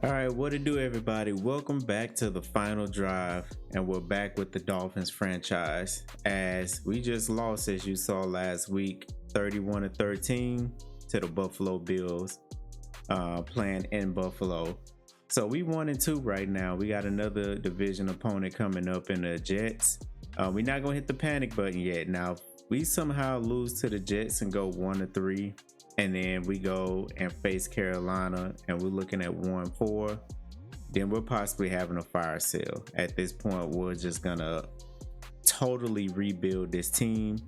All right, what to do, everybody? Welcome back to the final drive, and we're back with the Dolphins franchise as we just lost, as you saw last week, 31-13 to the Buffalo Bills, playing in Buffalo. So we 1-2 right now. We got another division opponent coming up in the Jets. We're not gonna hit the panic button yet. Now, if we somehow lose to the Jets and go 1-3. And then we go and face Carolina and we're looking at 1-4, then we're possibly having a fire sale. At this point, we're just gonna totally rebuild this team,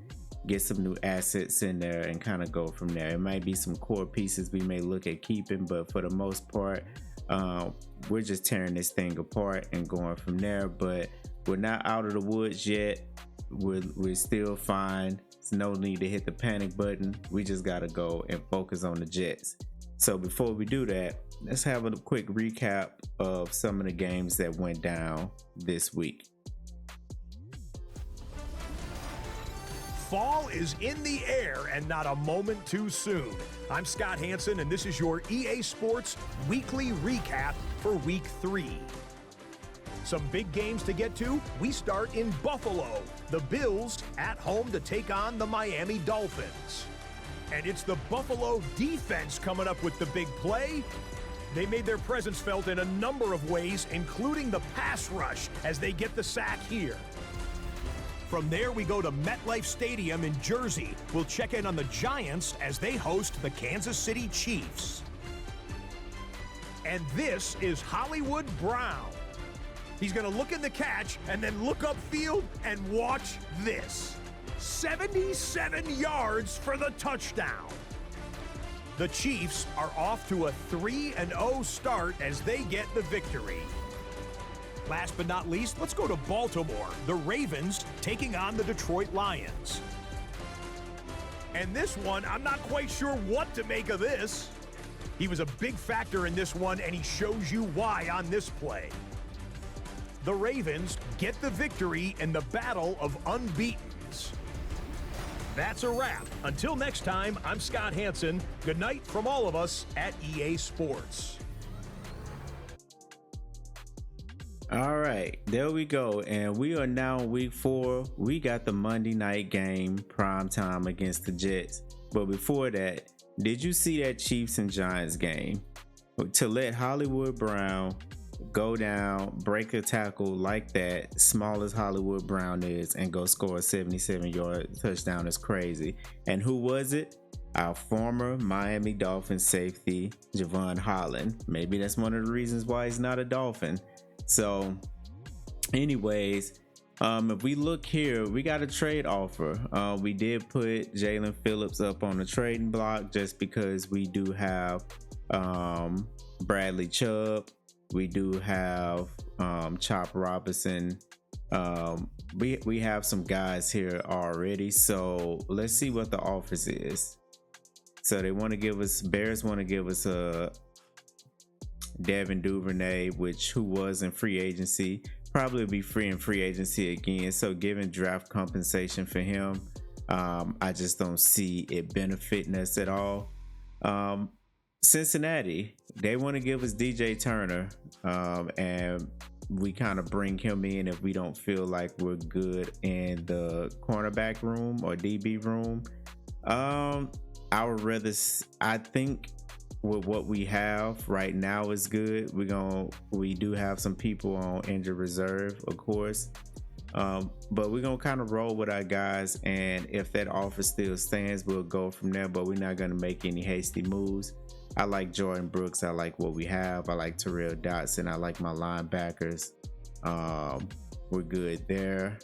get some new assets in there, and kind of go from there. It might be some core pieces we may look at keeping, but for the most part, we're just tearing this thing apart and going from there. But we're not out of the woods yet. We're still fine. There's no need to hit the panic button. We just gotta go and focus on the Jets. So before we do that, let's have a quick recap of some of the games that went down this week. Fall is in the air and not a moment too soon. I'm Scott Hansen, and this is your EA Sports Weekly Recap for Week 3. Some big games to get to. We start in Buffalo. The Bills at home to take on the Miami Dolphins. And it's the Buffalo defense coming up with the big play. They made their presence felt in a number of ways, including the pass rush as they get the sack here. From there, we go to MetLife Stadium in Jersey. We'll check in on the Giants as they host the Kansas City Chiefs. And this is Hollywood Brown. He's going to look in the catch and then look upfield and watch this. 77 yards for the touchdown. The Chiefs are off to a 3-0 start as they get the victory. Last but not least, let's go to Baltimore. The Ravens taking on the Detroit Lions. And this one, I'm not quite sure what to make of this. He was a big factor in this one, and he shows you why on this play. The Ravens get the victory in the battle of unbeatens. That's a wrap. Until next time, I'm Scott Hansen. Good night from all of us at EA Sports. All right, there we go. And we are now in week 4. We got the Monday night game, prime time against the Jets. But before that, did you see that Chiefs and Giants game? To let Hollywood Brown go down, break a tackle like that, small as Hollywood Brown is, and go score a 77-yard touchdown is crazy. And who was it? Our former Miami Dolphins safety, Javon Holland. Maybe that's one of the reasons why he's not a Dolphin. So anyways, if we look here, we got a trade offer. We did put Jalen Phillips up on the trading block just because we do have Bradley Chubb. We do have Chop Robinson. We have some guys here already. So let's see what the offers is. So they want to give us, Bears want to give us a Devin Duvernay, who was in free agency, probably will be free in free agency again. So giving draft compensation for him, I just don't see it benefiting us at all. Cincinnati, they want to give us DJ Turner, and we kind of bring him in if we don't feel like we're good in the cornerback room or DB room. I think with what we have right now is good. We do have some people on injured reserve, of course, but we're gonna kind of roll with our guys, and if that offer still stands, we'll go from there. But we're not gonna make any hasty moves. I like Jordan Brooks. I like what we have. I like Terrell Dotson. I like my linebackers. We're good there.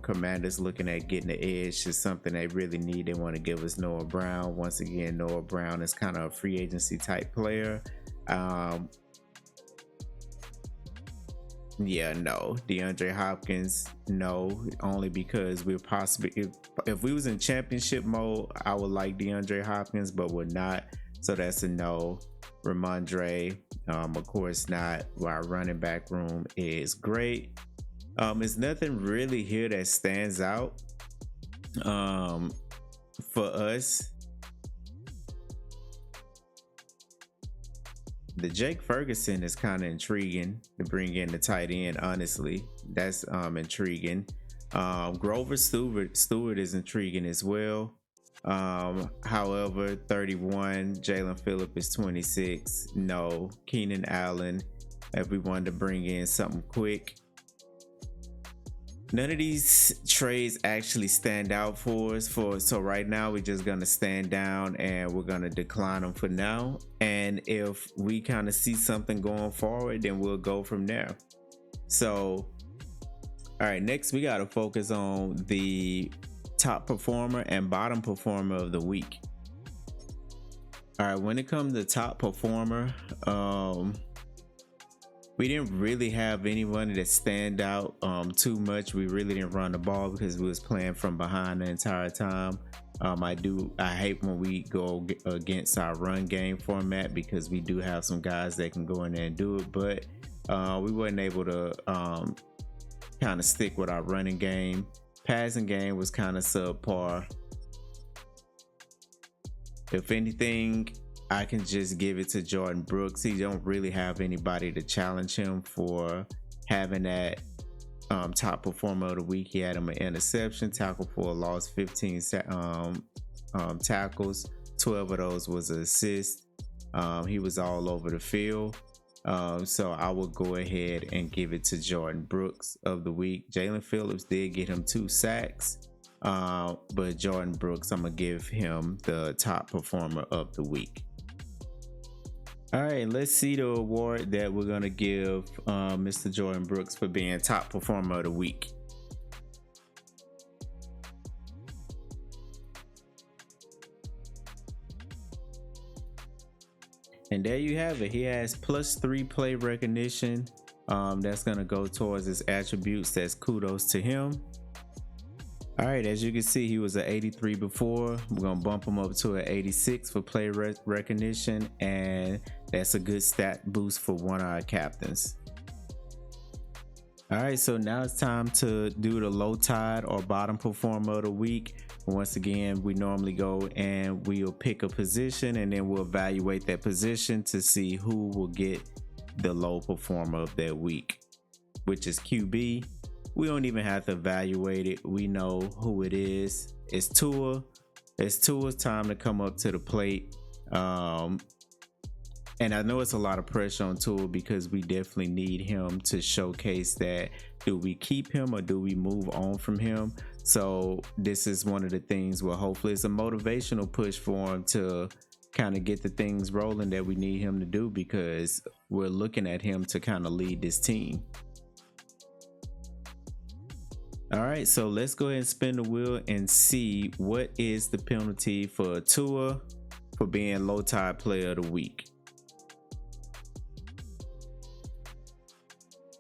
Commanders looking at getting the edge is something they really need. They want to give us Noah Brown. Once again, Noah Brown is kind of a free agency type player. No. DeAndre Hopkins, no. Only because we're possibly, if we was in championship mode, I would like DeAndre Hopkins, but we're not. So that's a no. Ramondre, of course not. Our running back room is great. There's nothing really here that stands out for us. The Jake Ferguson is kind of intriguing to bring in the tight end. Honestly, that's intriguing. Grover Stewart is intriguing as well. However, 31. Jalen Phillip is 26. No. Keenan Allen, if we wanted to bring in something quick. None of these trades actually stand out for us. So right now we're just gonna stand down and we're gonna decline them for now. And if we kind of see something going forward, then we'll go from there. So, all right, next we gotta focus on the top performer and bottom performer of the week. All right, when it comes to top performer, we didn't really have anyone that stand out too much. We really didn't run the ball because we was playing from behind the entire time. I hate when we go against our run game format because we do have some guys that can go in there and do it, but we weren't able to kind of stick with our running game. Passing game was kind of subpar. If anything, I can just give it to Jordan Brooks. He don't really have anybody to challenge him for having that top performer of the week. He had him an interception, tackle for a loss, 15 tackles. 12 of those was an assist. He was all over the field. So I will go ahead and give it to Jordan Brooks of the week. Jalen Phillips did get him 2 sacks. But Jordan Brooks, I'm going to give him the top performer of the week. All right, let's see the award that we're going to give Mr. Jordan Brooks for being top performer of the week. And there you have it. He has +3 play recognition. That's going to go towards his attributes. That's kudos to him. All right, as you can see, he was an 83 before. We're going to bump him up to an 86 for play recognition, and that's a good stat boost for one of our captains. All right, so now it's time to do the low tide or bottom performer of the week. Once again, we normally go and we'll pick a position and then we'll evaluate that position to see who will get the low performer of that week, which is QB. We don't even have to evaluate it. We know who it is. It's Tua. It's Tua's time to come up to the plate. And I know it's a lot of pressure on Tua because we definitely need him to showcase that. Do we keep him or do we move on from him? So this is one of the things where hopefully it's a motivational push for him to kind of get the things rolling that we need him to do, because we're looking at him to kind of lead this team. All right, so let's go ahead and spin the wheel and see what is the penalty for Tua for being low tide player of the week.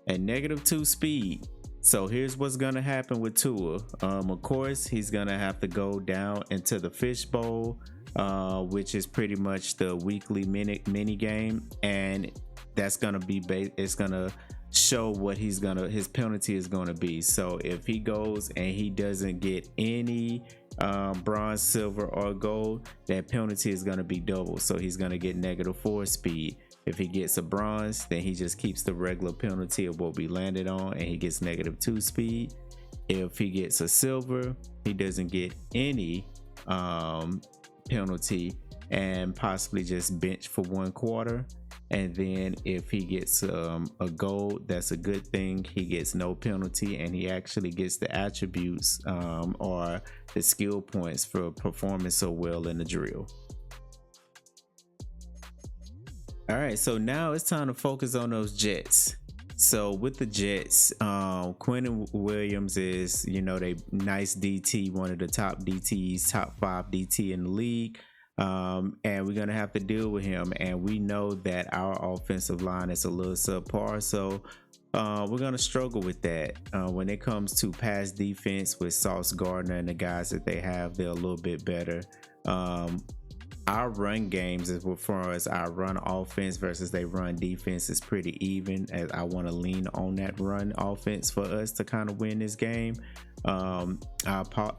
At -2 speed. So here's what's gonna happen with Tua. Of course, he's gonna have to go down into the fishbowl, which is pretty much the weekly mini game, and that's gonna be it's gonna show what his penalty is gonna be. So if he goes and he doesn't get any bronze, silver, or gold, that penalty is gonna be double. So he's gonna get -4 speed. If he gets a bronze, then he just keeps the regular penalty of what we landed on and he gets -2 speed. If he gets a silver, he doesn't get any penalty and possibly just bench for 1 quarter. And then if he gets a gold, that's a good thing. He gets no penalty and he actually gets the attributes or the skill points for performing so well in the drill. All right, so now it's time to focus on those Jets. So with the Jets, Quentin Williams is, they nice DT, one of the top DTs, top 5 DT in the league. And we're going to have to deal with him. And we know that our offensive line is a little subpar. So we're going to struggle with that. When it comes to pass defense with Sauce Gardner and the guys that they have, they're a little bit better. Our run games, as far as our run offense versus they run defense, is pretty even, as I want to lean on that run offense for us to kind of win this game. Our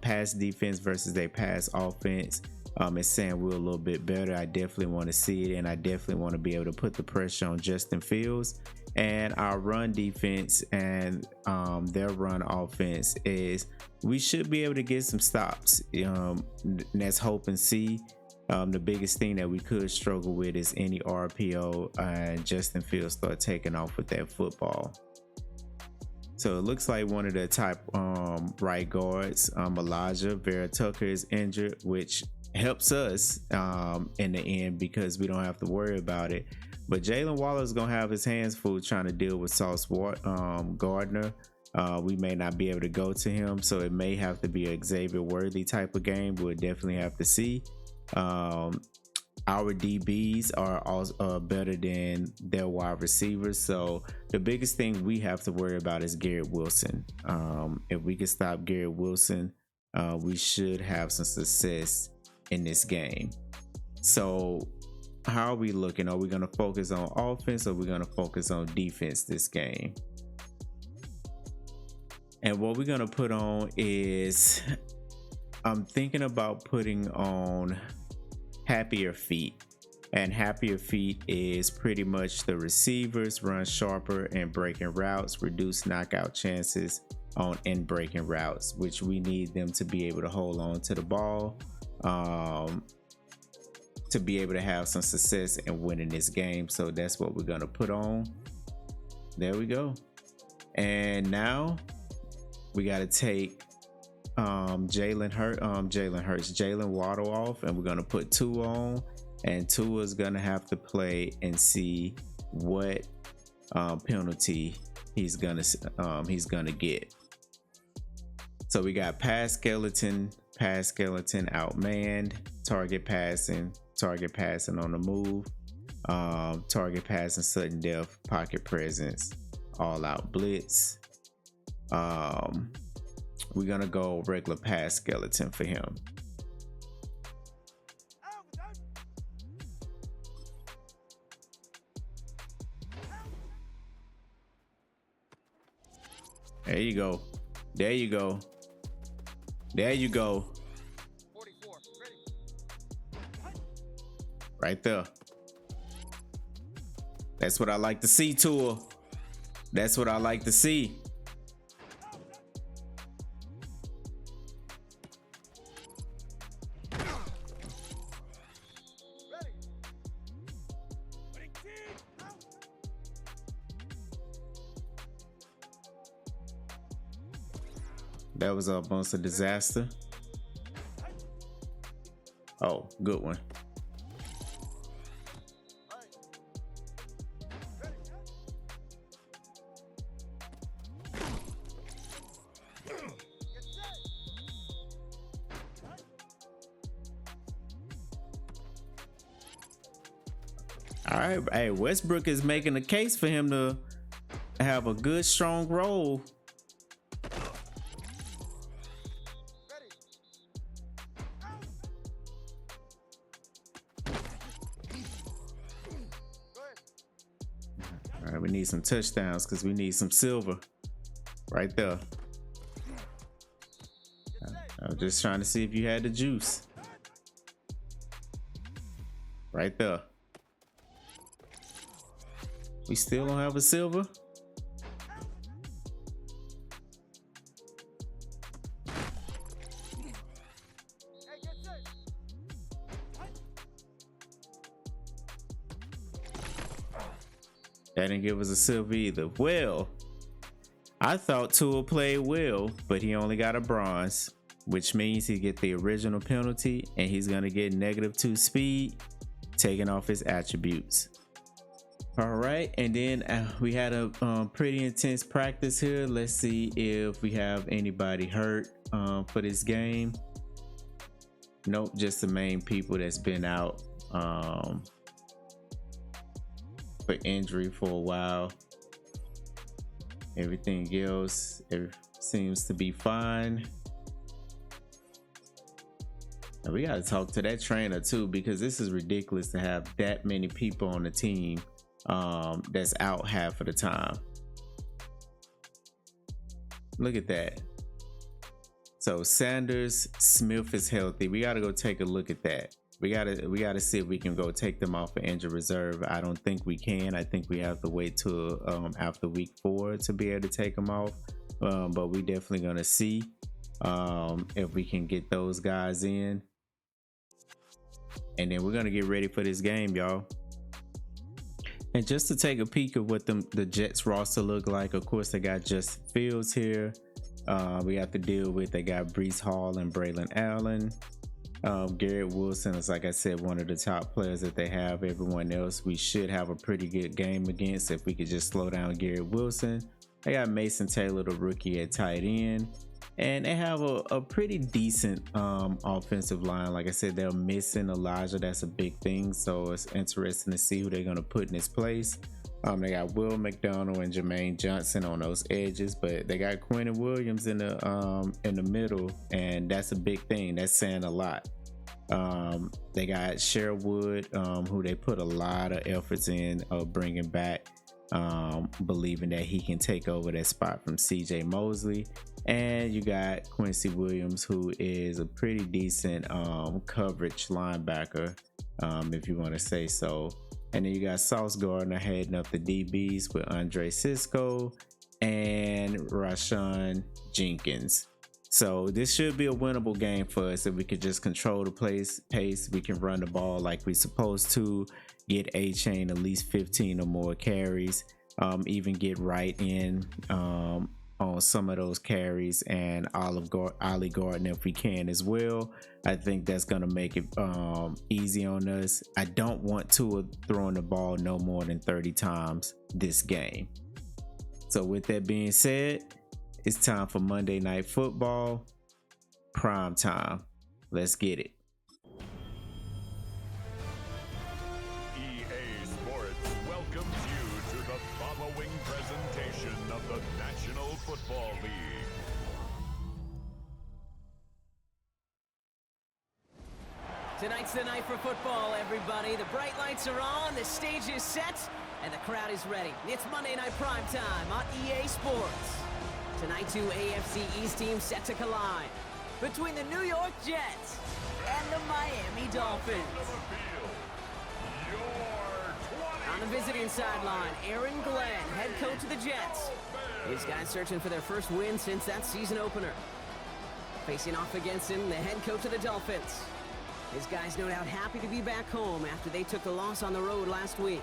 pass defense versus they pass offense, It's saying we're a little bit better. I definitely want to see it, and I definitely want to be able to put the pressure on Justin Fields. And our run defense and their run offense is we should be able to get some stops. Let's hope and see. The biggest thing that we could struggle with is any RPO and Justin Fields start taking off with that football. So it looks like one of the top right guards, Elijah Vera Tucker, is injured, which helps us in the end because we don't have to worry about it. But Jalen Waller is going to have his hands full trying to deal with Sauce Gardner. We may not be able to go to him, so it may have to be a Xavier Worthy type of game. We'll definitely have to see. Our DBs are also better than their wide receivers, so the biggest thing we have to worry about is Garrett Wilson. If we can stop Garrett Wilson, we should have some success in this game. So how are we looking? Are we going to focus on offense, or are we going to focus on defense this game? And what we're going to put on is, I'm thinking about putting on happier feet. And happier feet is pretty much the receivers run sharper and breaking routes, reduce knockout chances on in breaking routes, which we need them to be able to hold on to the ball, to be able to have some success in winning this game. So that's what we're gonna put on. There we go. And now we got to take Jalen Waddle off, and we're gonna put Tua on, and Tua's gonna have to play and see what penalty he's gonna get. So we got pass skeleton outmanned, target passing on the move, target passing sudden death, pocket presence, all out blitz. We're gonna go regular pass skeleton for him. There you go. There you go. There you go. 44, ready. Right there. That's what I like to see, Tua. That's what I like to see. That was almost a disaster. Oh, good one. All right, hey, Westbrook is making a case for him to have a good, strong role. All right, we need some touchdowns because we need some silver right there. I was just trying to see if you had the juice. Right there. We still don't have a silver. That didn't give us a silver either. Well, I thought Tua played well, but he only got a bronze, which means he get the original penalty and he's gonna get -2 speed, taking off his attributes. All right, and then we had a pretty intense practice here. Let's see if we have anybody hurt for this game. Nope, just the main people that's been out for injury for a while. Everything else seems to be fine. And we got to talk to that trainer too, because this is ridiculous to have that many people on the team that's out half of the time. Look at that. So Sanders, Smith is healthy. We got to go take a look at that. We gotta see if we can go take them off of injured reserve. I don't think we can. I think we have to wait till after week 4 to be able to take them off. But we definitely gonna see if we can get those guys in, and then we're gonna get ready for this game, y'all. And just to take a peek of what the Jets roster look like, of course they got Justin Fields here. We have to deal with, they got Breece Hall and Braylon Allen. Garrett Wilson is, like I said, one of the top players that they have. Everyone else we should have a pretty good game against if we could just slow down Garrett Wilson. They got Mason Taylor, the rookie, at tight end, and they have a pretty decent offensive line. Like I said, they're missing Elijah. That's a big thing, so it's interesting to see who they're going to put in his place. They got Will McDonald and Jermaine Johnson on those edges, but they got Quentin Williams in the middle, and that's a big thing. That's saying a lot. They got Sherwood, who they put a lot of efforts in bringing back, believing that he can take over that spot from CJ Mosley. And you got Quincy Williams, who is a pretty decent coverage linebacker, if you want to say so. And then you got Sauce Gardner heading up the DBs with Andre Sisco and Rashawn Jenkins. So this should be a winnable game for us if we could just control the pace. We can run the ball like we're supposed to, get A-Chain at least 15 or more carries, even get right in on some of those carries, and Ollie Gardner if we can as well. I think that's going to make it easy on us. I don't want Tua throwing the ball no more than 30 times this game. So with that being said, it's time for Monday Night Football prime time. Let's get it. EA Sports welcomes you to the following presentation of the National Football League. Tonight's the night for football, everybody. The bright lights are on, the stage is set, and the crowd is ready. It's Monday Night Prime Time on EA Sports. Tonight, 2 AFC East teams set to collide between the New York Jets and the Miami Dolphins. On the visiting sideline, Aaron Glenn, head coach of the Jets. These guys searching for their first win since that season opener. Facing off against him, the head coach of the Dolphins. His guys no doubt happy to be back home after they took the loss on the road last week.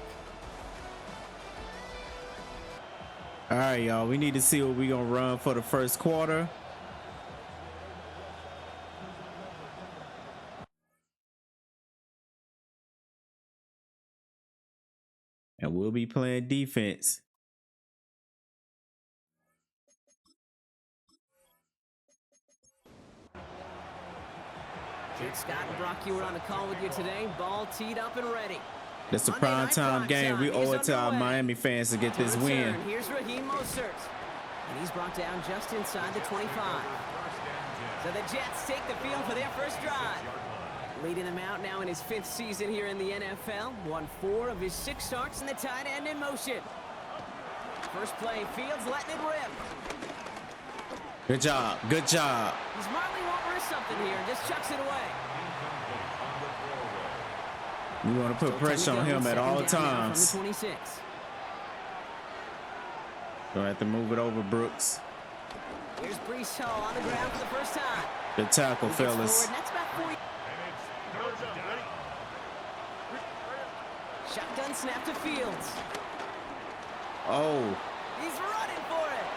All right, y'all, we need to see what we're going to run for the first quarter. And we'll be playing defense. Jake Scott and Brock, you were on the call with you today. Ball teed up and ready. That's a prime time game. We owe it to our Miami fans to get this win. Here's Raheem Mostert. And he's brought down just inside the 25. So the Jets take the field for their first drive. Leading them out now in his 5th season here in the NFL. Won 4 of his 6 starts in the tight end in motion. First play, Fields letting it rip. Good job. Good job. He's Marley won't risk something here. Just chucks it away. We want to put pressure on him at all times. From the 26. Gonna have to move it over, Brooks. Here's Breece Hall on the ground for the first time. Good tackle, fellas. That's about 40. Shotgun snap to Fields. Oh. He's running for it.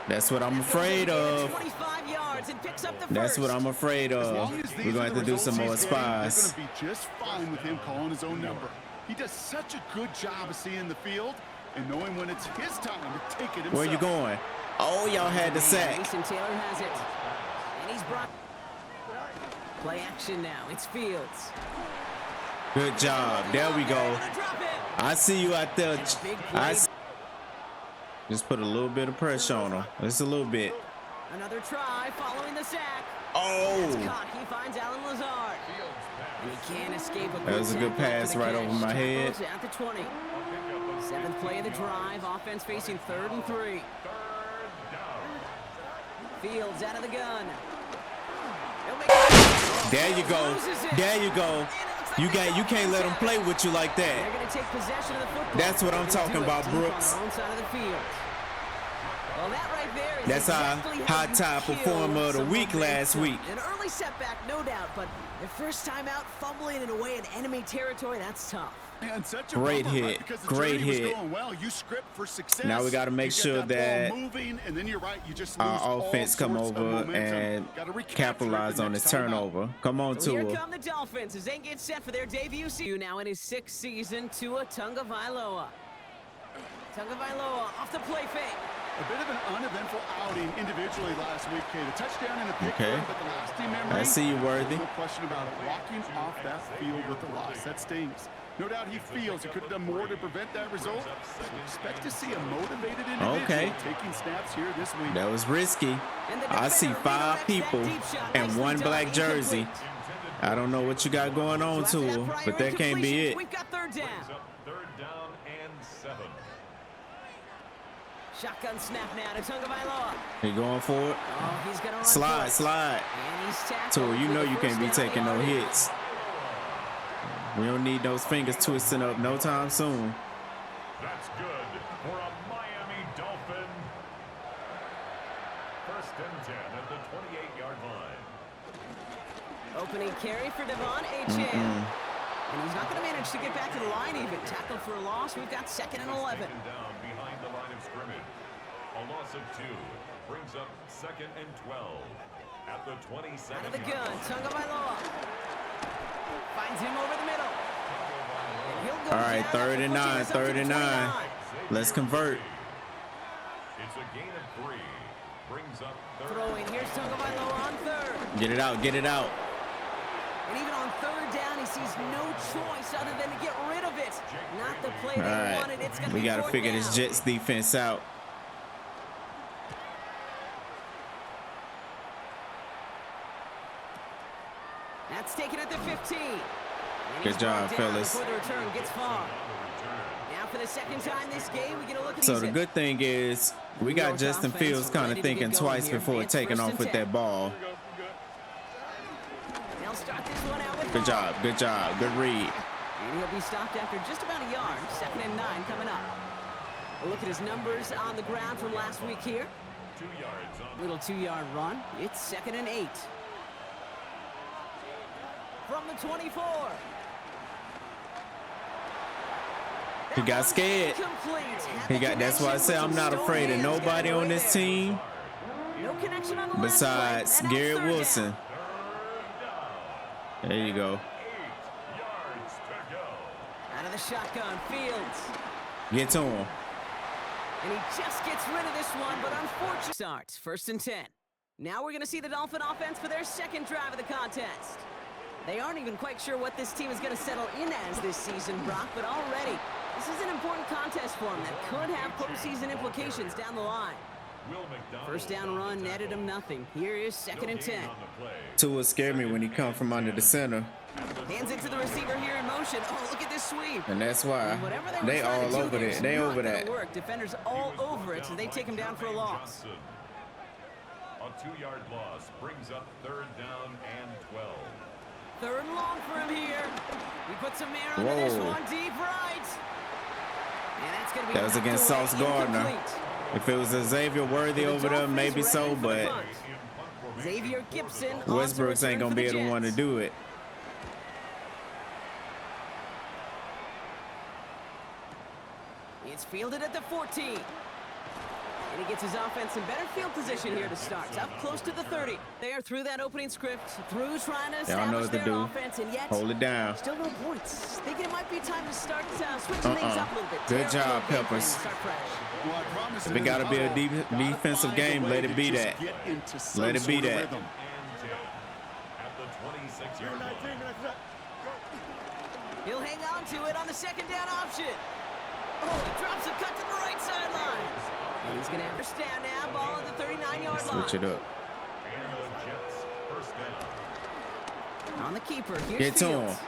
That's what I'm afraid of. 25 yards and picks up the That's first. what I'm afraid of. We're going to have to do some more spies. They're going to be just fine with him calling his own number. He does such a good job of seeing the field and knowing when it's his time to take it himself. Where you going? Oh, y'all had the sack. Mason Taylor has it. And he's brought... Play action now. It's Fields. Good job. There we go. I see you out there. Just put a little bit of pressure on him. Just a little bit. Another try following the sack. Oh. That's caught. He finds Alan Lazard. And he can't escape a That was a good pass right over my head. At the 20. 7th play of the drive. Offense facing 3rd and 3. Fields out of the gun. There you go. There you go. You can't let them play with you like They're that. going to take possession of the football. That's what I'm They're gonna talking do it about, deep Brooks. on their own side of the field. Well, that right there is That's our exactly hot how top you performer kill of the some week momentum. last week. An early setback, no doubt, but their first time out fumbling it away in enemy territory, that's tough. And such a Great bummer, right? hit. Because the Great journey was hit. going well. You script for success. Now we got to make You sure get that ball moving, and then you're right, you just lose our all offense come sorts of over momentum. and Gotta recapture it capitalize the on next this time out. turnover. Come on, So here Tua. come the Dolphins as they get set for their debut season. Now in his 6th season, Tua Tagovailoa. Tagovailoa off the play fake. A bit of an uneventful outing individually last week, Kate. A touchdown and a pick, Okay. but the lasting memory. I see you, Worthy. No question about it. Walking off that field with the loss, that stings. No doubt he feels he could have done more to prevent that result. So expect to see a motivated individual Okay. taking snaps here this week. That was risky. And the I see defender 5 redirects that people deep shot. and Nicely 1 done. black jersey. Incomplete. I don't know what you got going on, So after that Tua, prior but that can't be incompletion, it. We've got third down. Third down and 7. Shotgun snap now to Tagovailoa. He going for it. Oh, he's gonna run for Slide, it. slide. And he's tackled Tua, you for know the you can't be first down taking no yardage. hits. We don't need those fingers twisting up no time soon. That's good for a Miami Dolphin. First and 10 at the 28-yard line. Opening carry for Devon Achane. And he's not going to manage to get back to the line even. Tackled for a loss. We've got 2nd and 11. Taken down behind the line of scrimmage. A loss of 2 brings up 2nd and 12 at the 27. Out of the gun, Tagovailoa. Finds him over the middle. And he'll go All right, down third after and pushing 9, us up to third the and 9. 29. Let's convert. It's a gain of 3. Brings up 3rd. Throwing, here's Tagovailoa on 3rd. Get it out, get it out. And even on 3rd down, he sees no choice other than to get rid of it. Not the play All they right, wanted. It's going to we be got to 4th figure down. this Jets defense out. That's taken at the 15. And Good he's job, brought down fellas. before the return gets far. Now for the 2nd time this game, we get a look at So these the hits. good thing is we New got York Justin offense Fields kind ready of to thinking get going twice here. before It's taking 1st off and with 10. that ball. They'll start this one out with Good Hall. job, good job, good read. And he'll be stopped after just about a yard. 2nd and 9 coming up. A look at his numbers on the ground from last week here. 2 yards on Little 2-yard run. It's 2nd and 8. From the 24. He got scared. That's why I say I'm not afraid of nobody on this team No connection on the last besides play. And now Garrett 3rd down. Wilson. There you go. 8 yards to go. Out of the shotgun, Fields. Get to him. And he just gets rid of this one, but unfortunately starts 1st and 10. Now we're going to see the Dolphin offense for their 2nd drive of the contest. They aren't even quite sure what this team is going to settle in as this season, Brock, but already this is an important contest for them that could have postseason implications down the line. Will McDonald 1st down run netted him nothing. Here is 2nd and 10. on the play. Tua scared me when he come from under the center, Hands it to the receiver here in motion. Oh, look at this sweep. and that's why And whatever were they trying all to do over here that. is They not over gonna that. work. Defenders all over it, so they take him down for a loss. Johnson. A 2-yard loss brings up 3rd down and 12. 3rd and long for him here. He puts some air under this Whoa. one deep right. And that's going to be That was knocked against away, Sauce Gardner. incomplete. If it was a Xavier Worthy The over there, Dolphins maybe ready so, for the but punt. Xavier Gibson on to Westbrook's ain't return gonna for be the the one to Jets. do it. It's fielded at the 14. And he gets his offense in better field position here to start. Up close to the 30. They are through that opening script, through trying to Y'all know establish what to their do. offense, and yet Hold it down. still no points. Thinking it might be time to start switching things up a little bit. Good Tear up a job, little game plan Peppers. and start fresh. Well, I promise If you, it gotta be a gotta defensive find a game, way let it to be just that. get into some Let it be sort of that. rhythm. And 10 at the 26-yard line. He'll hang on to it on the 2nd down option. Oh, he drops a cut to the right sideline. And he's going to have first down now, ball at the 39-yard line. Switch it up. And the Jets 1st down. On the keeper, here's Get to Fields. him.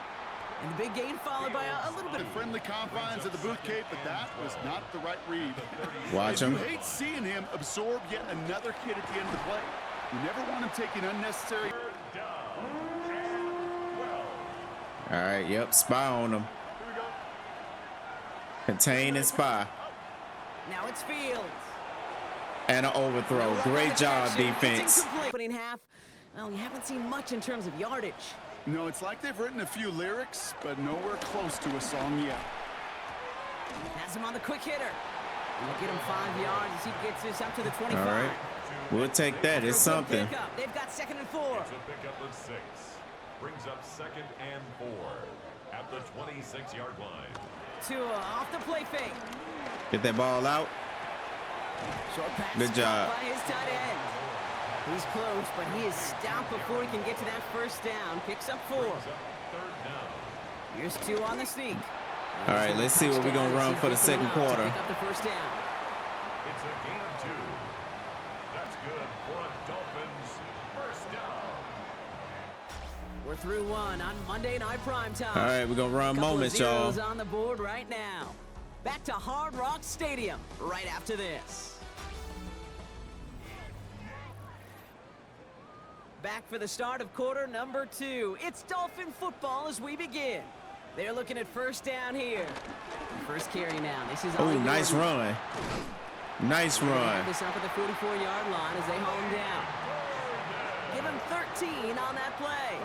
And the big gain followed by a little bit The friendly confines of the boot cape, but that was not the right read. Watch him. You hate seeing him absorb yet another hit at the end of the play. You never want him taking unnecessary. All right, yep, spy on him. Contain and spy. Now it's Fields. And an overthrow. Great job, defense. Putting half. Well, you haven't seen much in terms of yardage. No, it's like they've written a few lyrics, but nowhere close to a song yet. Has him on the quick hitter. We'll get him 5 yards as he gets this up to the 25. All right, we'll take that. It's something. They've got 2nd and 4. It's a pickup of 6. Brings up 2nd and 4 at the 26-yard line. Tua off the play fake. Get that ball out. Short pass. Good job. By his tight end. He's close, but he is stopped before he can get to that first down. Picks up 4. Here's 2 on the sneak. All right, let's see what we're going to run for the second quarter. Pick up the first down. It's a gain of 2. That's good for a Dolphins first down. We're through 1 on Monday Night Primetime. All right, we're going to run moments, y'all. On the board right now. Back to Hard Rock Stadium right after this. Back for the start of quarter number 2. It's Dolphin football as we begin. They're looking at first down here. First carry now. This is Oh, nice run. Nice run. This up at the 44-yard line as they haul him down. Give him 13 on that play.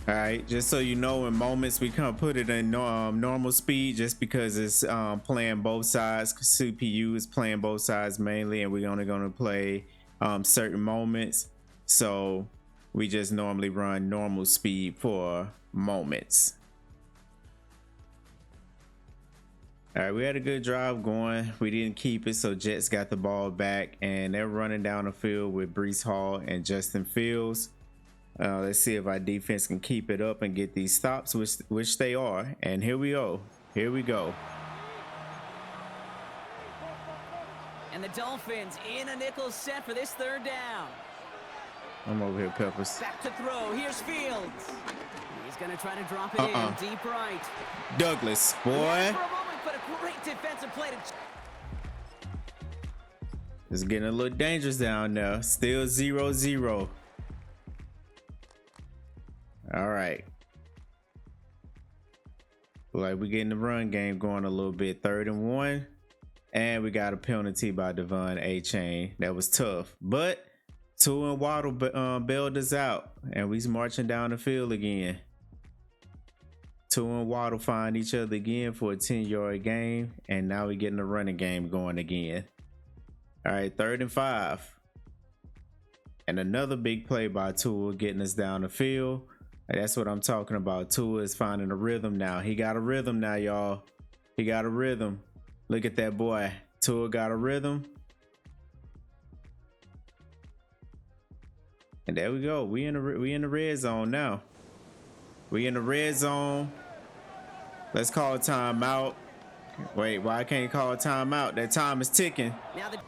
All right, just so you know, in moments we can put it in normal speed just because it's playing both sides. CPU is playing both sides mainly, and we're only going to play certain moments. So we just normally run normal speed for moments. All right, we had a good drive going. We didn't keep it, so Jets got the ball back, and they're running down the field with Breece Hall and Justin Fields. Let's see if our defense can keep it up and get these stops, which they are. And here we go. Here we go. And the Dolphins in a nickel set for this third down. I'm over here, Peppers. Back to throw. Here's Fields. He's going to try to drop it in deep right. Douglas, boy. For a moment, but a great defensive play to... It's getting a little dangerous down there. Still 0-0. All right. Like we're getting the run game going a little bit. 3rd and 1. And we got a penalty by Devon A-Chain. That was tough. But Tua and Waddle bailed us out. And we's marching down the field again. Tua and Waddle find each other again for a 10-yard game. And now we're getting the running game going again. All right, 3rd and 5. And another big play by Tua getting us down the field. That's what I'm talking about. Tua is finding a rhythm now. He got a rhythm now, y'all. He got a rhythm. Look at that boy. Tua got a rhythm. And there we go. We in the red zone now. We in the red zone. Let's call a timeout. Wait, why I can't call a timeout? That time is ticking. Now the...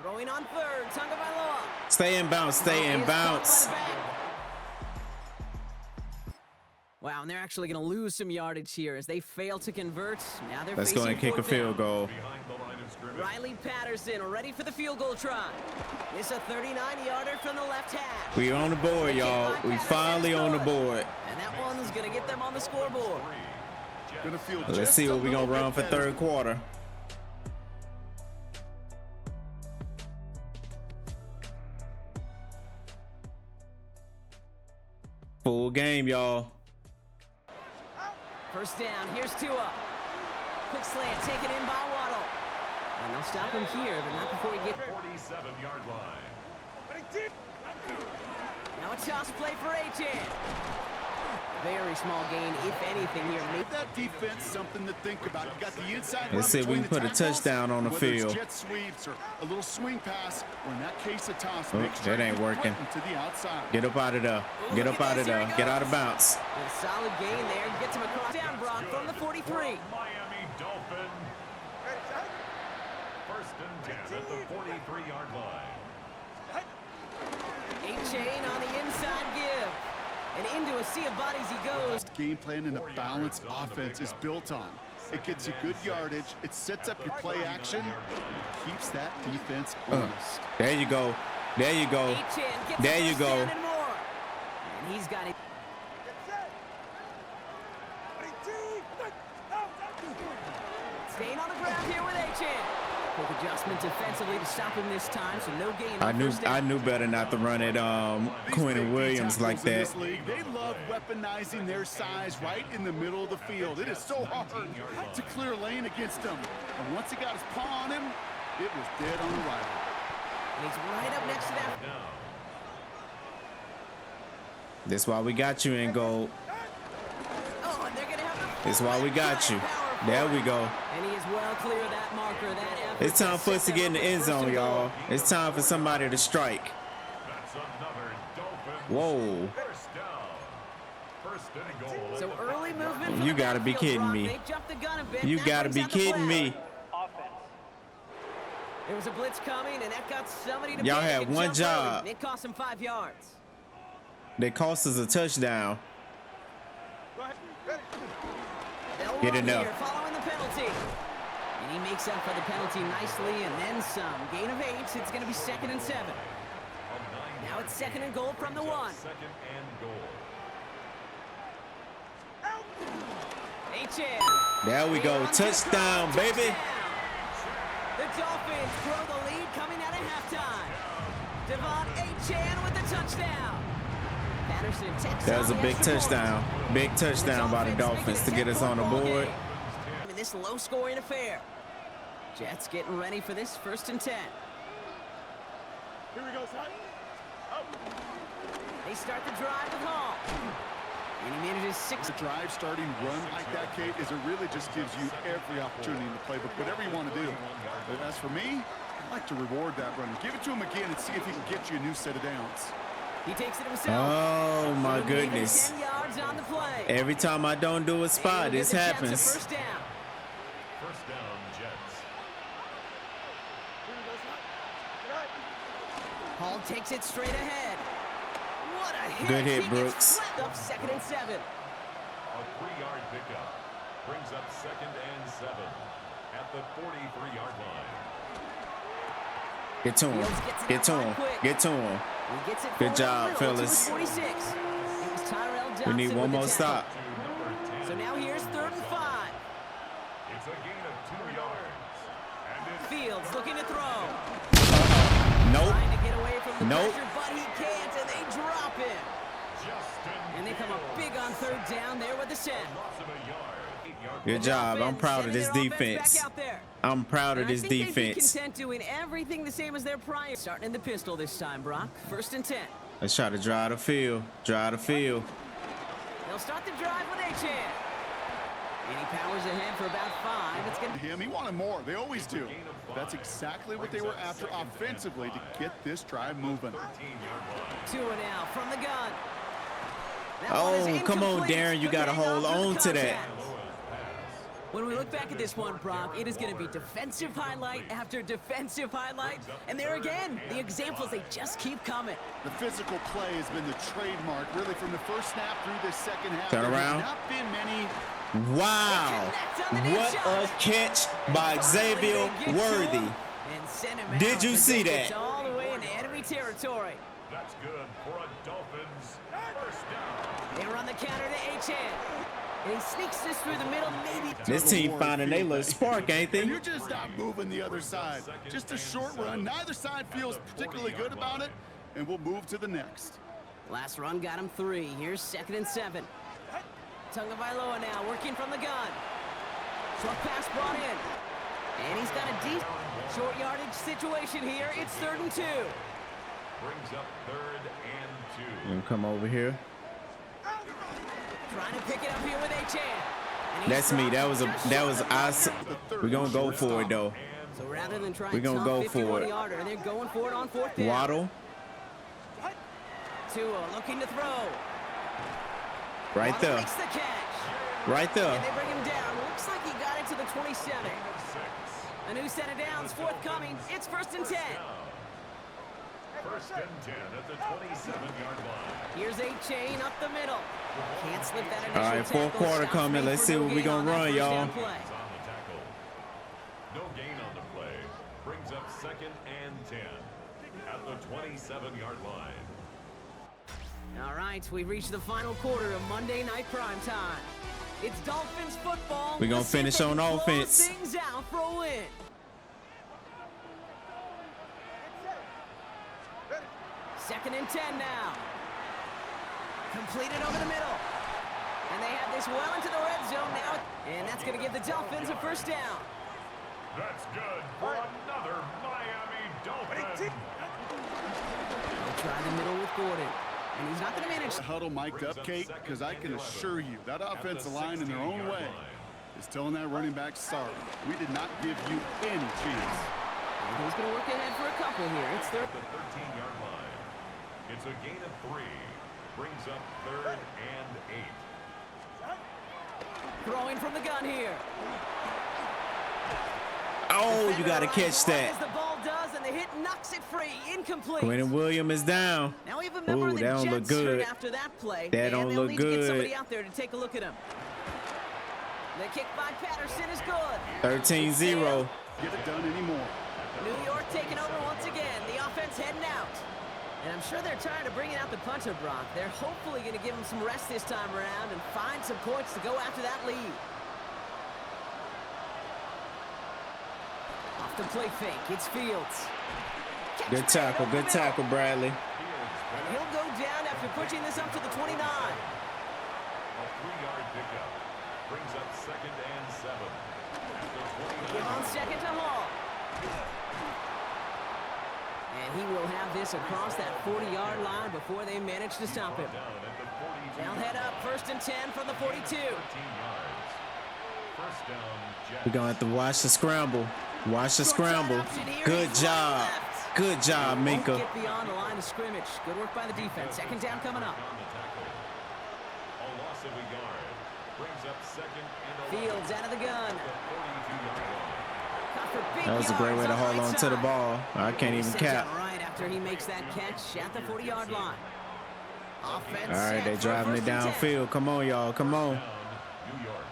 Throwing on 3rd, Tagovailoa. Stay in bounce, stay in bounce. Wow, and they're actually going to lose some yardage here as they fail to convert. Now they're Let's facing go and kick a field goal. Riley Patterson ready for the field goal try. It's a 39-yarder from the left half. We on the board, y'all. We finally on the board. And that one is going to get them on the scoreboard. Let's see what we're going to run for 3rd quarter. Full game, y'all. First down, here's Tua. Quick slant, taken in by Waddle. And they'll stop him here, but not before he gets... 47-yard line. Now a toss play for A-Chan. Very small gain, if anything, here. Make that defense something to think about. You got the inside. Let's see if we can put a touchdown on the field. Jet sweeps or a little swing pass, or in that case, a toss. That ain't working. To the outside. Get up out of there. Get up out of there. Get out of bounds. A solid gain there. Gets him across down, Brock, from the 43. Miami Dolphin. First and 10 at the 43-yard line. A-chain on the inside give. And into a sea of bodies he goes. Game plan and a balanced offense is built on. It gets you good yardage. It sets up your play action. It keeps that defense honest. There you go. There you go. There you go. And more. And he's got it. Staying on the ground here with A-chain. Quick adjustment defensively to stop him this time, so no gain. I knew better not to run it Quinn Williams like that. They love weaponizing their size right in the middle of the field. It is so hard to clear lane against them. And once he got his paw on him, it was dead on arrival. And he's right up next to that. That's why we got you in gold. Oh, and they're gonna have That's why we got you. There we go. And he is well clear of that marker. That It's time for us to get in the end zone, y'all. It's time for somebody to strike. That's another Dolphin. Whoa. First down. First and goal. So early movement. You gotta be kidding me. They jumped the gun a bit. You That gotta brings be out the kidding flag. me. There was a blitz coming, and that got somebody to Y'all panic had and one jump job. early. It cost him 5 yards. They cost us a touchdown. They'll Get run it up. here following the penalty. And he makes up for the penalty nicely, and then some. Gain of 8. It's going to be 2nd and 7. Now it's 2nd and goal from the 1. Second and goal. H.N. There we go. Touchdown, baby. The Dolphins grow the lead coming out of halftime. Devon H.N. with the touchdown. Patterson takes That was a on the big extra point. touchdown. Big touchdown by the Dolphins to get us on the board. In this low-scoring affair. Jets getting ready for this 1st and 10. Here we go, son. They start the drive with Hall. And he manages 6. The drive starting run like that, Kate, is it really just gives you every opportunity in the playbook, whatever you want to do. But as for me, I like to reward that run. Give it to him again and see if he can get you a new set of downs. He takes it himself. Oh my Leaving goodness. 10 yards on the play. Every time I don't do a spot, And this the Jets a happens. First down. First down, Jets. Hall takes it straight ahead. What a hit. Good hit, He Brooks. gets flipped up 2nd and 7. A 3-yard pickup brings up 2nd and 7 at the 43-yard line. Get to him. Get to him. Get to him. He gets it Good forward job, to the middle to fellas. the 46. It was Tyrell We Johnson need one with the more tackle. stop. To number 10. So now here's 3rd and 5. It's a gain of 2 yards. And it's Fields looking to throw. Nope. Trying to get away from the Nope. pressure, but he can't, and they drop him. Justin And they come up big on 3rd down there with the send. loss of a yard. 8-yard Good job. I'm proud of this defense. I'm proud of And I this think they'd be defense. content doing everything the same as their prior. Starting in the pistol this time, Brock. 1st and 10. Let's try to drive the field. Drive the field. They'll start the drive with A-Chan. And he powers ahead for about 5. It's going to Him, he wanted more. They always do. That's exactly what they were after offensively to get this drive moving. 2 and out from the gun. That one is Oh, come on, incomplete. Darren. You got to Good hold handoff on the to that. contact. When we look back at this one, Brock, it is going to be defensive highlight after defensive highlight. And there again, the examples, they just keep coming. The physical play has been the trademark, really, from the first snap through this second half. Turn There have around. not been many. Wow. What a catch by Xavier Worthy. And send him Did out you as see it gets that? all the way into enemy territory. That's good for a Dolphins first down. They run the counter to H-N. And he sneaks this through the middle, maybe. This team finding a little spark, ain't they? And you're just not moving the other side. Just a short run. Neither side feels particularly good about it, and we'll move to the next. Last run got him 3. Here's 2nd and 7. Tagovailoa now working from the gun. Short pass brought in. And he's got a deep short yardage situation here. It's 3rd and 2. Brings up 3rd and 2. You come over here. Trying to pick it up here with Achan. That's me. That was us. We're gonna go for it though. So rather than trying We're gonna go for it. yarder, they're going for it on 4th down. Waddle. Tua looking to throw. Right Waddle there. makes the catch. Right there. And they bring him down. Looks like he got it to the 27. A new set of downs forthcoming. It's 1st and 10. 1st and 10 at the 27-yard line. Here's Achan up the middle. Can't slip that initial All right, tackle. 4th quarter Stops coming. made Let's for see no what we gain gonna on that run, first y'all. down play. On the tackle. No gain on the play. Brings up 2nd and 10 at the 27-yard line. All right, we've reached the final quarter of Monday Night Prime Time. It's Dolphins football. We're gonna Let's see if finish they on can close offense. things out for a win. Second and 10 now. Completed over the middle. And they have this well into the red zone now. And that's going to give the Dolphins a 1st down. That's good for another Miami Dolphin. They'll try the middle with Gordon. And he's not going to manage. The huddle mic'd up, Kate, because I can assure you that offensive line in their own way is telling that running back, sorry, we did not give you any chance. And he's going to work ahead for a couple here. It's third. The 13-yard line. It's a gain of 3. Brings up 3rd and 8. Throwing from the gun here. Oh, you gotta catch that. As the ball does, and the hit knocks it free. Incomplete. Quentin Williams is down. Now we have a member of the that don't look Jets good. hurt after that play. That and don't they'll look need to get good. somebody out there to take a look at him. The kick by Patterson is good. 13-0. Get it done anymore. New York taking over once again. The offense heading out. And I'm sure they're tired of bringing out the punter, Brock. They're hopefully going to give him some rest this time around and find some points to go after that lead. Off the play fake, it's Fields. Good tackle, Bradley. And he'll go down after pushing this up to the 29. A 3-yard pickup. Brings up 2nd and 7. At the 29. Give on 2nd to Hall. And he will have this across that 40-yard line before they manage to stop him. Down at the 42. They'll head up 1st and 10 from the 42. 13 yards. 1st down, Jets. We're gonna have to watch the scramble. Watch the scramble. Good job. Good job, Minka. Get beyond the line of scrimmage. Good work by the defense. 2nd down coming up. On the tackle. A loss of a yard. Brings up 2nd and 11. Fields out of the gun. The 42-yard line. Caught for big That was a great way to yards hold the on right to the side. ball. I can't even Sends cap. it right after he makes that catch at the 40-yard line. Offense All right, set they for driving it 1st and 10. downfield. Come on, y'all. Come on. New York.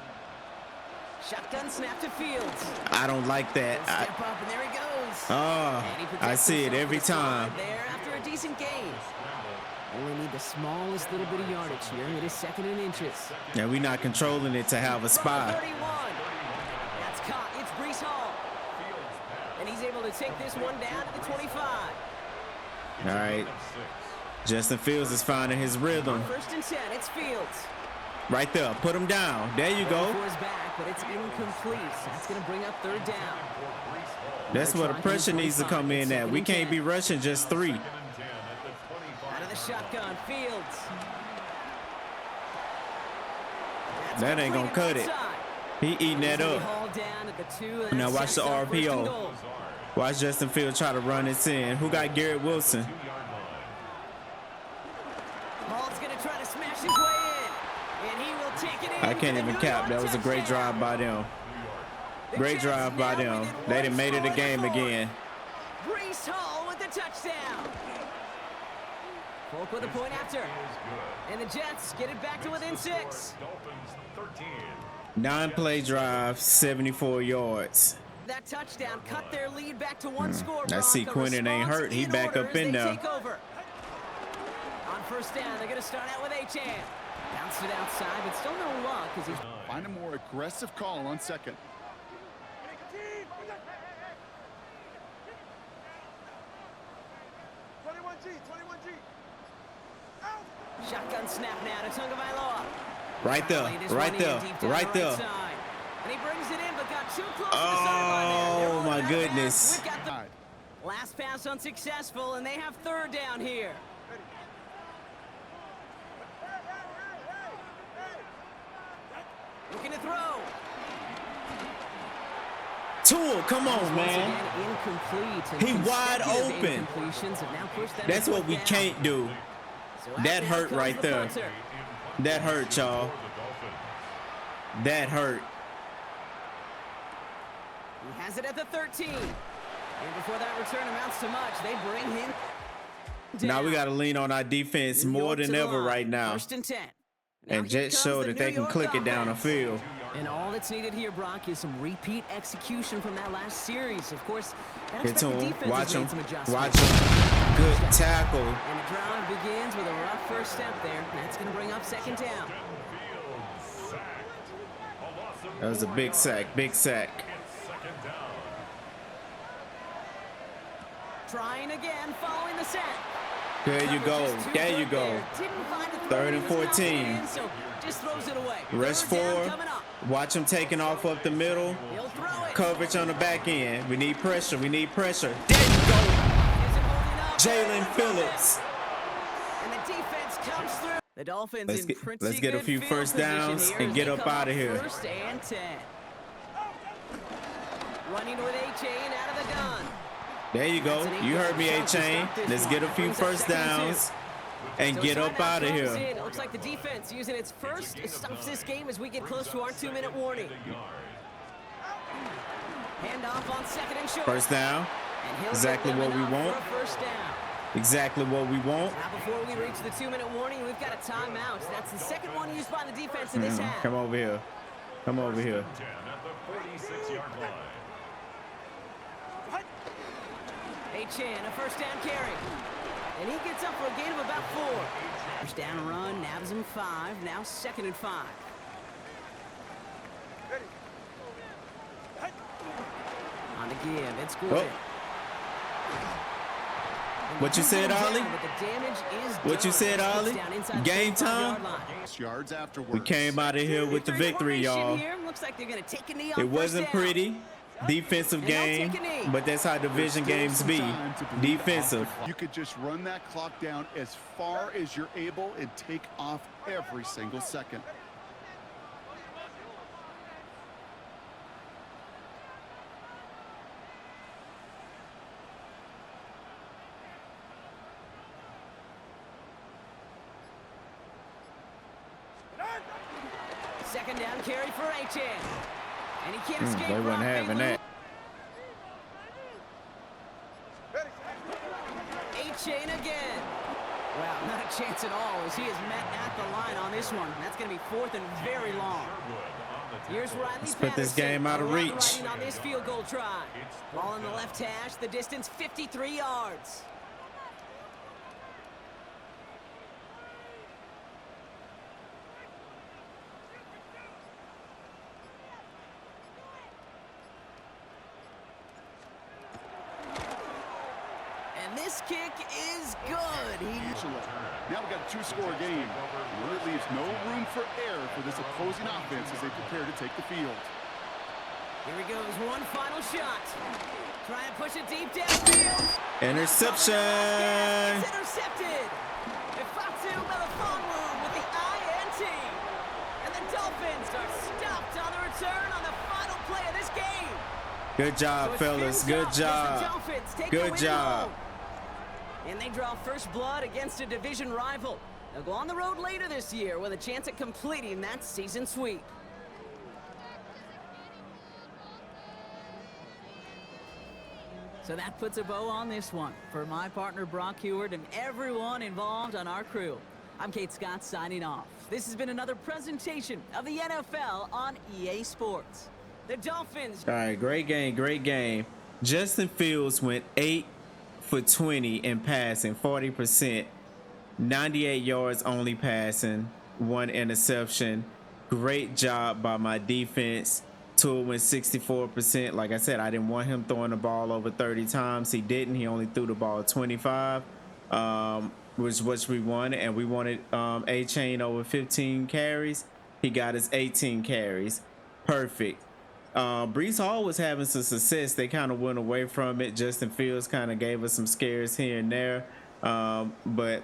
Shotgun snap to Fields. I don't like that. Step up, and there he goes. Oh, And he protects I see it himself every with a slide time. there after a decent gain. Only need the smallest little bit of yardage here. It is 2nd and inches. Yeah, we're not controlling it to have a From the spy. 31. That's caught. It's Breece Hall. And he's able to take this one down to the 25. All right. Justin Fields is finding his rhythm. 1st and 10. It's Fields. Right there. Put him down. There you go. For his back, but it's incomplete. That's going to bring up 3rd down. That's where the pressure needs to come in at. We can't be rushing just 3. Out of the shotgun, Fields. That's That ain't gonna completed cut it. outside. He eating that He's up. hauled down at the 2, and Now that watch sets the up 1st and RPO. goal. Watch Justin Fields try to run this in. Who got Garrett Wilson? Hall's going to try to smash his way in, and he will take it in. I can't for the even New cap. York That was a great touchdown. drive by them. The Great Jets drive by now them. within They one done made it score a in game the fourth. again. Breece Hall with the touchdown. Folk with a point after. And the Jets get it back to within 6. Dolphins 13. 9-play drive, 74 yards. That touchdown cut their lead back to 1 score. I see Brock. A Quentin ain't response hurt. He in back order up as in they there. take over. On 1st down, they're going to start out with Achan. Bounced it outside, but still no luck as he's Find a more aggressive call on 2nd. shotgun snap now to Tagovailoa. Right there. Riley just Right running there. in deep down Right the there. side. And he brings it in, but got too close to the sideline there. They're Oh, rolling my out of goodness. bounds. We've got the last pass unsuccessful, and they have 3rd down here. Looking to throw. Tua, come on, man. He wide open. That's what we can't do. That hurt right there. That hurt, y'all. That hurt. He has it at the 13. And before that return amounts to much, they bring him down. Now we got to lean on our defense more than ever right now. First and 10. And just show that they can click it down the field. And all that's needed here, Brock, is some repeat execution from that last series. Of course, get to him. Watch him. Watch him. Good tackle. And the drive begins with a rough first step there. That's going to bring up second down. That was a big sack. Big sack. Trying again, following the sack. There you go. There you go. 3rd and 14. Just throws it away. Rush 4. Watch him taking off up the middle. Coverage on the back end. We need pressure. We need pressure. There you go. Jalen Phillips. And the defense comes through. The Dolphins let's get a few first downs and get up out of here. First and 10. Running with A-Chain out of the gun. There you go. You heard me, A-Chain. Let's get a few first downs and get up out of here. It looks like the defense using its first stops this game as we get close to our 2-minute warning. Hand off on second and short. First down. Exactly what we want. Exactly what we want. Now before we reach the 2-minute warning, we've got a timeout. That's the second one used by the defense in this half. Come over here. Come over here. A-Chan, a first down carry. And he gets up for a gain of about 4. First down run, nabs him 5. Now 2nd and 5. On the give, it's good. What you said, Ollie? What you said, Ollie? Game time? Yards afterwards. We came out of here with the victory, y'all. It wasn't pretty. Defensive game, but that's how division games be. Defensive. You could just run that clock down as far as you're able and take off every single second. Second down carry for A-Chan. And he can't escape. They weren't having that. A-Chain again. Wow, not a chance at all as he is met at the line on this one. That's going to be 4th and very long. Here's Riley Let's put this game out of reach. On this field goal try. Ball in the left hash, the distance 53 yards. This kick is good. Now we've got a 2-score game. Well, it leaves no room for error for this opposing offense as they prepare to take the field. Here he goes, one final shot. Try and push it deep downfield. Interception. It's intercepted. Ifatu Melifonwu with the INT. And the Dolphins are stopped on the return on the final play of this game. Good job, fellas. Good job. Good job. And they draw first blood against a division rival. They'll go on the road later this year with a chance at completing that season sweep. So that puts a bow on this one. For my partner Brock Heward and everyone involved on our crew, I'm Kate Scott signing off. This has been another presentation of the NFL on EA Sports. The Dolphins. All right, great game, great game. Justin Fields went 8 for 20 in passing, 40%, 98 yards only passing, 1 interception. Great job by my defense. Tua went 64%. Like I said, I didn't want him throwing the ball over 30 times. He didn't. He only threw the ball 25, which we wanted. And we wanted A-Chain over 15 carries. He got his 18 carries. Perfect. Breece Hall was having some success. They kind of went away from it. Justin Fields kind of gave us some scares here and there. But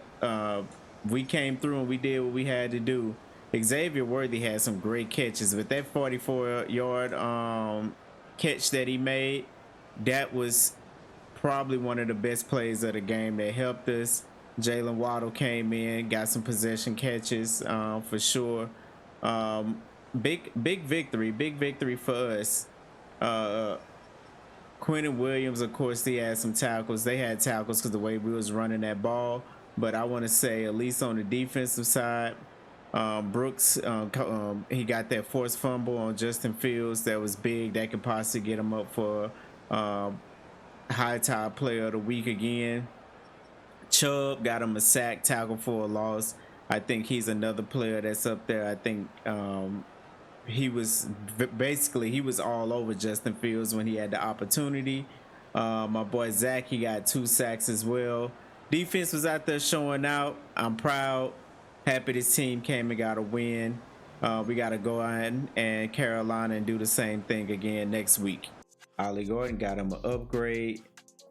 we came through and we did what we had to do. Xavier Worthy had some great catches, but that 44-yard catch that he made, that was probably one of the best plays of the game that helped us. Jalen Waddle came in, got some possession catches for sure. Big victory for us. Quentin Williams, of course, he had some tackles. They had tackles because the way we was running that ball. But I want to say, at least on the defensive side, Brooks, he got that forced fumble on Justin Fields that was big. That could possibly get him up for high tide player of the week again. Chubb got him a sack, tackle for a loss. I think he's another player that's up there. I think he was all over Justin Fields when he had the opportunity. My boy Zach, he got 2 sacks as well. Defense was out there showing out. I'm proud. Happy this team came and got a win. We got to go on and Carolina and do the same thing again next week. Ollie Gordon got him an upgrade.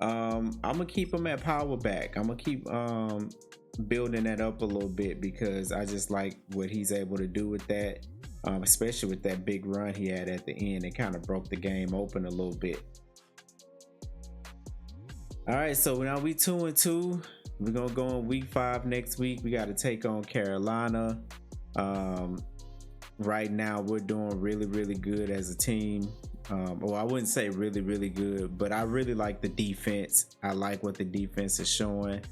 I'm going to keep him at power back. I'm going to keep building that up a little bit because I just like what he's able to do with that, especially with that big run he had at the end. It kind of broke the game open a little bit. All right, so now we 2-2. We're going to go on week 5 next week. We got to take on Carolina. Right now, we're doing really, really good as a team. Well, I wouldn't say really, really good, but I really like the defense. I like what the defense is showing.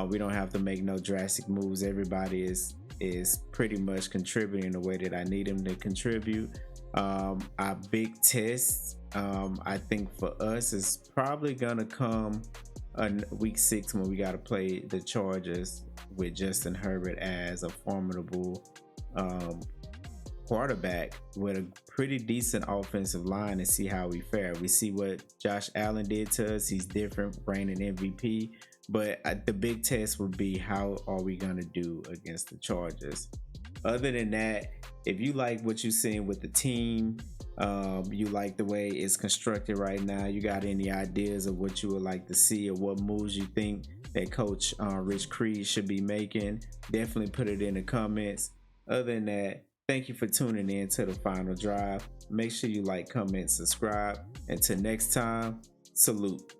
We don't have to make no drastic moves. Everybody is pretty much contributing the way that I need them to contribute. Our big test, I think for us, is probably gonna come on week 6 when we got to play the Chargers with Justin Herbert as a formidable quarterback with a pretty decent offensive line and see how we fare. We see what Josh Allen did to us. He's different, reigning MVP. But the big test would be how are we going to do against the Chargers. Other than that, if you like what you're seeing with the team, you like the way it's constructed right now, you got any ideas of what you would like to see or what moves you think that Coach Rich Creed should be making, definitely put it in the comments. Other than that, thank you for tuning in to the Final Drive. Make sure you like, comment, subscribe. Until next time, salute.